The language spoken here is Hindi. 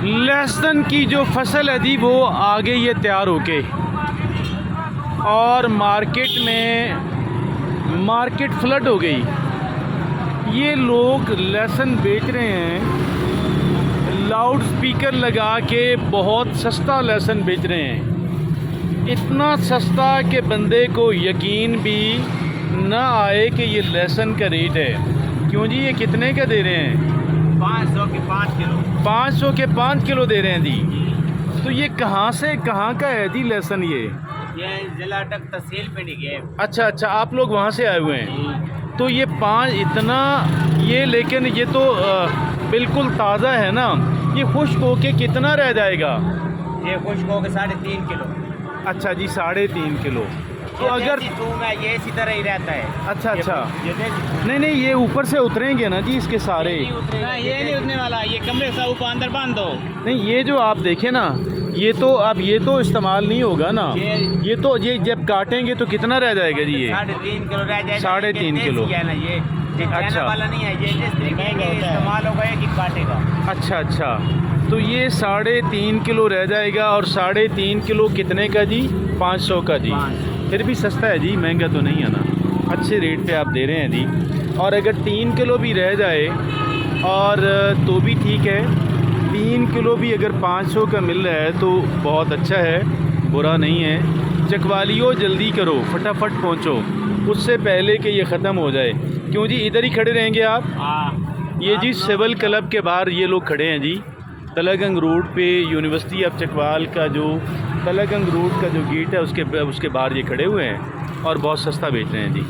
लहसुन की जो फसल है जी वो आ गई है तैयार होके, और मार्केट फ्लड हो गई। ये लोग लहसुन बेच रहे हैं, लाउड स्पीकर लगा के बहुत सस्ता लहसुन बेच रहे हैं। इतना सस्ता कि बंदे को यकीन भी ना आए कि ये लहसुन का रेट है। क्यों जी, ये कितने का दे रहे हैं? 500 के 5 किलो। 500 के 5 किलो दे रहे हैं जी। तो ये कहाँ से कहाँ का है जी लहसुन? ये जिला तक तहसील पे नहीं गए। अच्छा अच्छा, आप लोग वहाँ से आए हुए हैं। तो ये 5 इतना ये, लेकिन ये तो बिल्कुल ताज़ा है ना। ये खुश्क होके कितना रह जाएगा? ये खुश्क हो के 3.5 किलो। अच्छा जी, 3.5 किलो। तो अगर ये इसी तरह ही रहता है। अच्छा अच्छा, नहीं ये ऊपर से उतरेंगे ना जी इसके सारे? ये नहीं उतरने वाला, ये कमरे से ऊपर अंदर बांध दो। नहीं, ये जो आप देखें ना, ये तो अब ये तो इस्तेमाल नहीं होगा ना। ये तो ये जब काटेंगे तो कितना रह जाएगा जी? ये 3.5 किलो रह जाएगा। 3.5 किलो है ना ये। अच्छा वाला नहीं है ये, जिस तरीके का इस्तेमाल होगा कि काटेगा। अच्छा अच्छा, तो ये 3.5 किलो रह जाएगा। और 3.5 किलो कितने का जी? 500 का जी। फिर भी सस्ता है जी, महंगा तो नहीं है ना, अच्छे रेट पे आप दे रहे हैं जी। और अगर 3 किलो भी रह जाए और तो भी ठीक है। 3 किलो भी अगर 500 का मिल रहा है तो बहुत अच्छा है, बुरा नहीं है। चकवालियों जल्दी करो, फटाफट पहुंचो उससे पहले कि ये ख़त्म हो जाए। क्यों जी, इधर ही खड़े रहेंगे आप? ये जी सिविल क्लब के बाहर ये लोग खड़े हैं जी, तलागंग रोड पे, यूनिवर्सिटी ऑफ चकवाल का जो तलागंग रोड का जो गेट है उसके बाहर ये खड़े हुए हैं और बहुत सस्ता बेच रहे हैं जी।